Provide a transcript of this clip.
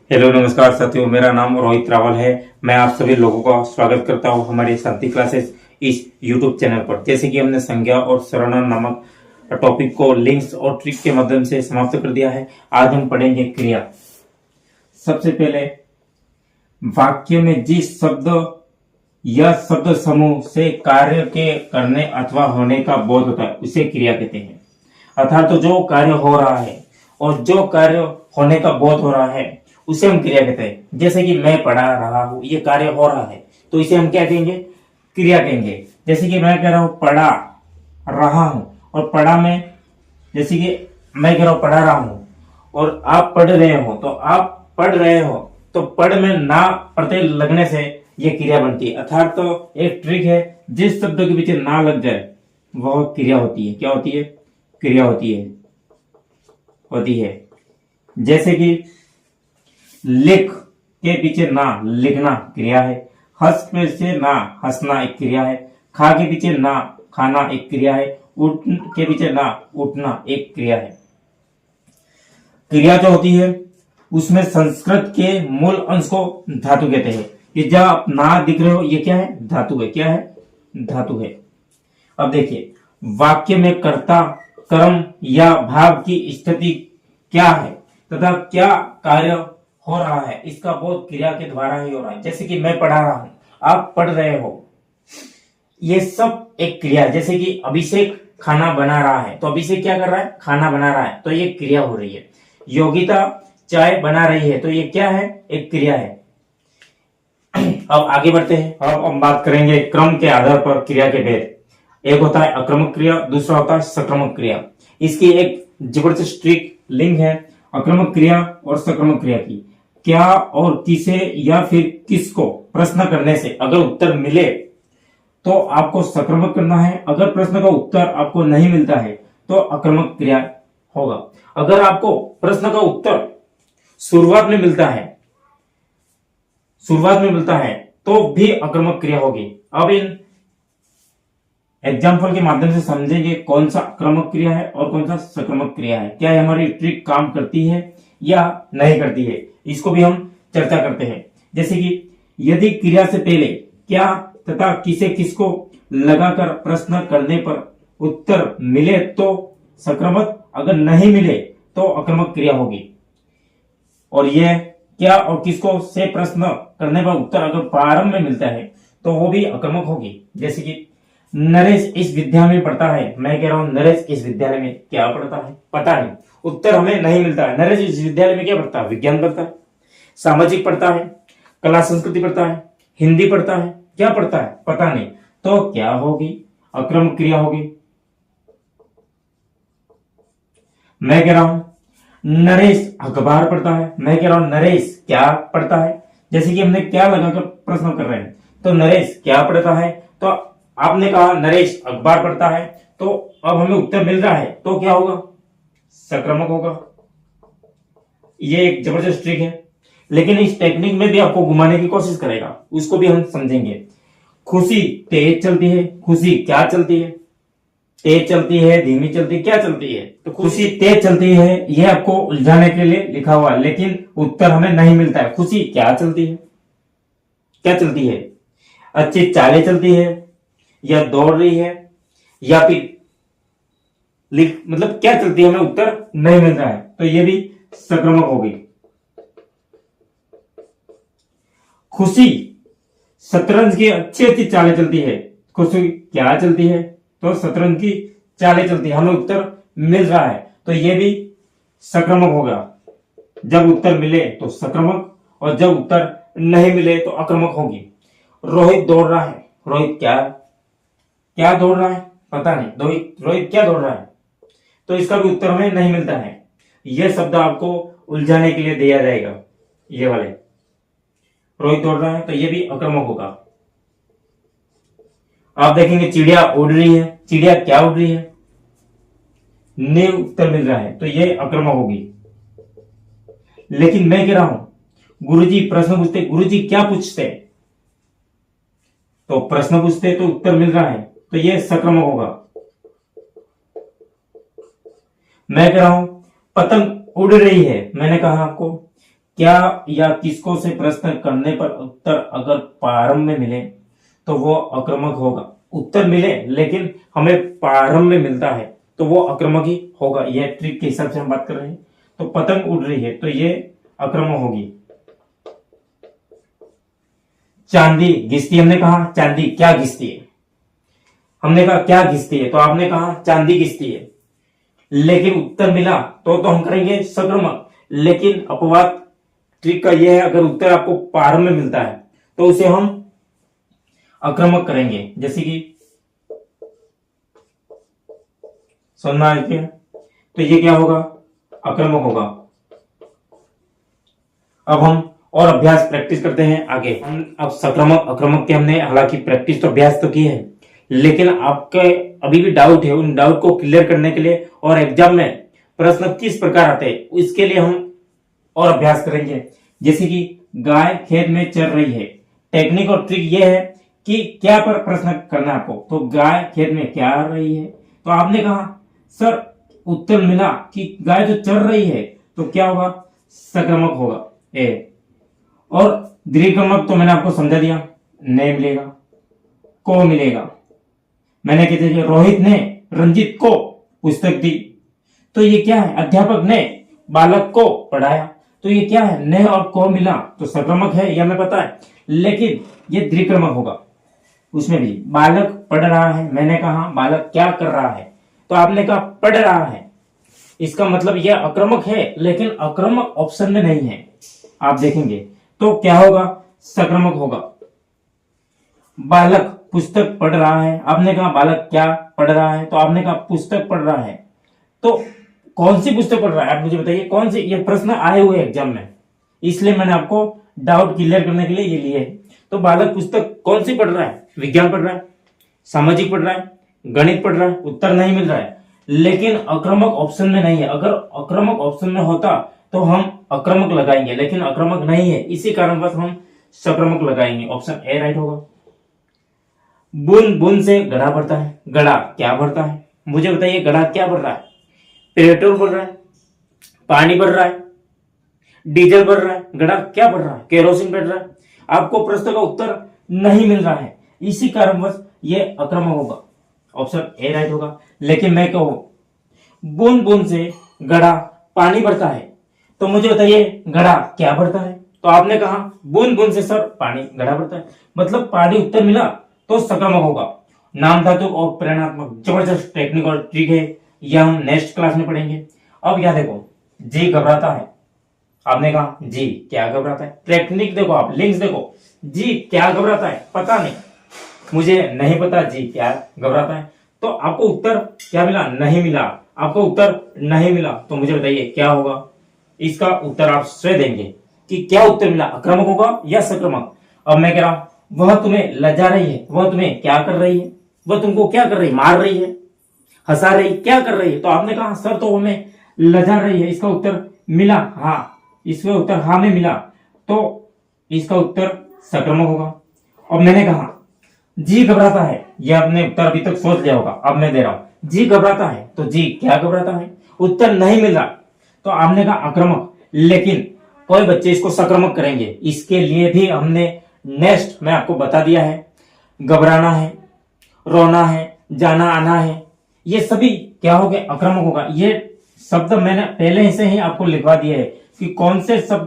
Hello नमस्कार साथियों, मेरा नाम रोहित रावल है। मैं आप सभी लोगों का स्वागत करता हूं हमारे शांति क्लासेस इस यूट्यूब चैनल पर। जैसे कि हमने संज्ञा और सर्वनाम नामक टॉपिक को लिंक्स और ट्रिक के माध्यम से समाप्त कर दिया है। आज हम पढ़ेंगे क्रिया। सबसे पहले वाक्य में जिस शब्द या शब्द समूह से कार्य के करने अथवा होने का बोध होता है उसे क्रिया कहते हैं। अर्थात तो जो कार्य हो रहा है और जो कार्य होने का बोध हो रहा है उसे हम क्रिया कहते हैं। जैसे कि मैं पढ़ा रहा हूं, ये कार्य हो रहा है तो इसे हम क्या कहेंगे? क्रिया कहेंगे। जैसे कि मैं कह रहा हूं पढ़ा रहा हूं, और पढ़ा में जैसे कि मैं कह रहा हूं पढ़ा रहा हूं और आप पढ़ रहे हो, तो आप पढ़ रहे हो तो पढ़ में ना प्रत्यय लगने से ये क्रिया बनती है। अर्थात तो एक ट्रिक है, जिस शब्द के पीछे ना लग जाए वह क्रिया होती है। क्या होती है? क्रिया होती है। जैसे कि लिख के पीछे ना लिखना क्रिया है, हंस के पीछे ना हंसना एक क्रिया है, खा के पीछे ना खाना एक क्रिया है, उठ के पीछे ना उठना एक क्रिया है। क्रिया जो होती है उसमें संस्कृत के मूल अंश को धातु कहते हैं। ये जब आप ना दिख रहे हो ये क्या है? धातु है। क्या है? धातु है। अब देखिए वाक्य में कर्ता, कर्म या भाव की स्थिति क्या है तथा क्या कार्य हो रहा है, इसका बोध क्रिया के द्वारा ही हो रहा है। जैसे कि मैं पढ़ा रहा हूं, आप पढ़ रहे हो, ये सब एक क्रिया है। जैसे कि अभिषेक खाना बना रहा है तो अभिषेक क्या कर रहा है? खाना बना रहा है, तो ये क्रिया हो रही है। योगिता चाय बना रही है तो ये क्या है? एक क्रिया है। अब आगे बढ़ते हैं। अब हम बात करेंगे क्रम के आधार पर क्रिया के भेद। एक होता है अक्रमक क्रिया, दूसरा होता है सक्रमक क्रिया। इसकी एक जबरदस्त ट्रिक लिंक है अक्रमक क्रिया और सक्रमक क्रिया की। क्या और किसे या फिर किसको प्रश्न करने से अगर उत्तर मिले तो आपको सक्रमक करना है। अगर प्रश्न का उत्तर आपको नहीं मिलता है तो अक्रमक क्रिया होगा। अगर आपको प्रश्न का उत्तर शुरुआत में मिलता है तो भी अक्रमक क्रिया होगी। अब इन एग्जाम्पल के माध्यम से समझेंगे कौन सा अक्रमक क्रिया है और कौन सा सक्रमक क्रिया है, क्या हमारी ट्रिक काम करती है या नहीं करती है, इसको भी हम चर्चा करते हैं। जैसे कि यदि क्रिया से पहले क्या तथा किसे किसको लगाकर प्रश्न करने पर उत्तर मिले तो सक्रमक, अगर नहीं मिले तो अक्रमक क्रिया होगी। और यह क्या और किसको से प्रश्न करने पर उत्तर अगर प्रारंभ में मिलता है तो वो भी अक्रमक होगी। जैसे कि नरेश इस विद्यालय में पढ़ता है, मैं कह रहा हूं नरेश इस विद्यालय में क्या पढ़ता है? पता नहीं, उत्तर हमें नहीं मिलता है। नरेश इस विद्यालय में क्या पढ़ता है? विज्ञान पढ़ता है, सामाजिक पढ़ता है, कला संस्कृति पढ़ता है, हिंदी पढ़ता है, क्या पढ़ता है? पता नहीं, तो क्या होगी? अक्रमक क्रिया होगी। मैं कह रहा हूं नरेश अखबार पढ़ता है, मैं कह रहा हूं नरेश क्या पढ़ता है। जैसे कि हमने क्या लगाकर प्रश्न कर रहे हैं, तो नरेश क्या पढ़ता है, तो आपने कहा नरेश अखबार पढ़ता है, तो अब हमें उत्तर मिल रहा है तो क्या होगा? सक्रमक होगा। ये एक जबरदस्त ट्रिक है, लेकिन इस टेक्निक में भी आपको घुमाने की कोशिश करेगा, उसको भी हम समझेंगे। खुशी तेज चलती है, खुशी क्या चलती है? तेज चलती है, धीमी चलती है, क्या चलती है? तो खुशी तेज चलती है, ये आपको उलझाने के लिए लिखा हुआ, लेकिन उत्तर हमें नहीं मिलता है। खुशी क्या चलती है? क्या चलती है? अच्छी चालें चलती है, या दौड़ रही है, या फिर मतलब क्या चलती है? हमें उत्तर नहीं मिल रहा है, तो ये भी सक्रमक होगी। खुशी शतरंज की अच्छी चालें चलती है, खुशी क्या चलती है? तो शतरंज की चालें चलती है, हमें उत्तर मिल रहा है, तो ये भी सक्रमक होगा। जब उत्तर मिले तो सक्रमक, और जब उत्तर नहीं मिले तो अक्रमक होगी। रोहित दौड़ रहा है, रोहित क्या दौड़ रहा है? पता नहीं, रोहित क्या दौड़ रहा है, तो इसका भी उत्तर हमें नहीं मिलता है। यह शब्द आपको उलझाने के लिए दिया जाएगा, ये वाले। रोहित दौड़ रहा है तो ये भी अक्रमक होगा। आप देखेंगे चिड़िया उड़ रही है, चिड़िया क्या उड़ रही है? ने उत्तर मिल रहा है, तो ये अक्रमक होगी। लेकिन मैं कह रहा हूं गुरुजी प्रश्न पूछते, गुरुजी क्या पूछते? तो प्रश्न पूछते तो उत्तर मिल रहा है, तो ये सक्रमक होगा। मैं कह रहा हूं पतंग उड़ रही है, मैंने कहा आपको क्या या किसको से प्रश्न करने पर उत्तर अगर प्रारंभ में मिले तो वो आक्रामक होगा। उत्तर मिले लेकिन हमें प्रारंभ में मिलता है तो वो आक्रामक ही होगा। यह ट्रिक के हिसाब से हम बात कर रहे हैं। तो पतंग उड़ रही है तो ये आक्रामक होगी। चांदी घिसती, हमने कहा चांदी क्या घिसती है, हमने कहा क्या घिसती है, तो आपने कहा चांदी घिसती है, लेकिन उत्तर मिला तो हम करेंगे सक्रमक। लेकिन अपवाद ट्रिक का यह है, अगर उत्तर आपको प्रारंभ में मिलता है तो उसे हम आक्रामक करेंगे। जैसे कि सुनना है तो ये क्या होगा, आक्रामक होगा। अब हम और अभ्यास प्रैक्टिस करते हैं आगे। हम अब सक्रमक आक्रामक के हमने हालांकि प्रैक्टिस तो अभ्यास तो की है, लेकिन आपके अभी भी डाउट है, उन डाउट को क्लियर करने के लिए और एग्जाम में प्रश्न किस प्रकार आते हैं इसके लिए हम और अभ्यास करेंगे। जैसे कि गाय खेत में चर रही है, टेक्निक और ट्रिक ये है कि क्या पर प्रश्न करना है आपको। तो गाय खेत में क्या कर रही है, तो आपने कहा सर उत्तर मिला कि गाय तो चर रही है, तो क्या होगा, सक्रमक होगा ए। और द्विक्रमक तो मैंने आपको समझा दिया, ने मिलेगा, को मिलेगा। मैंने कहते रोहित ने रंजित को पुस्तक दी, तो ये क्या है, अध्यापक ने बालक को पढ़ाया, तो ये क्या है, ने और को मिला तो सक्रमक है, यह हमें पता है। लेकिन ये द्विक्रमक होगा। उसमें भी बालक पढ़ रहा है, मैंने कहा बालक क्या कर रहा है, तो आपने कहा पढ़ रहा है, इसका मतलब यह आक्रामक है, लेकिन आक्रामक ऑप्शन में नहीं है। आप देखेंगे तो क्या होगा, सक्रमक होगा। बालक पुस्तक पढ़ रहा है, आपने कहा बालक क्या पढ़ रहा है, तो आपने कहा पुस्तक पढ़ रहा है, तो कौन सी पुस्तक पढ़ रहा है, आप मुझे बताइए कौन सी। ये प्रश्न आए हुए एग्जाम में, इसलिए मैंने आपको डाउट क्लियर करने के लिए ये लिए। तो बालक पुस्तक कौन सी पढ़ रहा है, विज्ञान पढ़ रहा है, सामाजिक पढ़ रहा है, गणित पढ़ रहा है, उत्तर नहीं मिल रहा है, लेकिन आक्रामक ऑप्शन में नहीं है। अगर आक्रामक ऑप्शन में होता तो हम आक्रामक लगाएंगे, लेकिन आक्रामक नहीं है, इसी कारणवश हम सक्रमक लगाएंगे। ऑप्शन ए राइट होगा। बूंद बूंद से गड़ा भरता है, गड़ा क्या भरता है, मुझे बताइए गड़ा क्या भर रहा है, पेट्रोल भर रहा है, पानी भर रहा है, डीजल भर रहा है, गड़ा क्या भर रहा है, केरोसिन भर रहा है। आपको प्रश्न का उत्तर नहीं मिल रहा है, इसी कारणवश ये आक्रामक होगा। ऑप्शन ए राइट होगा। लेकिन मैं कहूं बूंद बूंद से गड़ा पानी भरता है, तो मुझे बताइए गड़ा क्या भरता है, तो आपने कहा बूंद बूंद से सर पानी गड़ा भरता है, मतलब पानी उत्तर मिला तो सक्रमक होगा। नाम धातु और प्रेरणात्मक जबरदस्त टेक्निक और ट्रिक है, यह हम नेक्स्ट क्लास में पढ़ेंगे। अब क्या देखो, जी घबराता है, आपने कहा जी क्या घबराता है, टेक्निक देखो, आप लिंक्स देखो, जी क्या घबराता है, पता नहीं, मुझे नहीं पता जी क्या घबराता है, तो आपको उत्तर क्या मिला, नहीं मिला, आपको उत्तर नहीं मिला, तो मुझे बताइए क्या होगा। इसका उत्तर आप स्वयं देंगे कि क्या उत्तर मिला, आक्रामक होगा या सक्रमक। अब मैं कह रहा हूं वह तुम्हें लजा रही है, वह तुम्हें क्या कर रही है, वह तुमको क्या कर रही है, मार रही है, हंसा रही, क्या कर रही है, तो आपने कहा सर तो हमें लजा रही है, इसका उत्तर मिला हाँ, इसका उत्तर हाँ में मिला, तो इसका उत्तर सक्रमक होगा। अब मैंने कहा जी घबराता है, यह आपने उत्तर अभी तक सोच लिया होगा, अब मैं दे रहा हूं जी घबराता है, तो जी क्या घबराता है, उत्तर नहीं मिल रहा, तो आपने कहा आक्रामक, लेकिन कोई बच्चे इसको सक्रमक करेंगे, इसके लिए भी हमने नेक्स्ट में आपको बता दिया है। घबराना है, रोना है, जाना आना है, ये सभी क्या हो गए, आक्रामक होगा। ये शब्द मैंने पहले से ही आपको लिखवा दिया है कि कौन से शब्द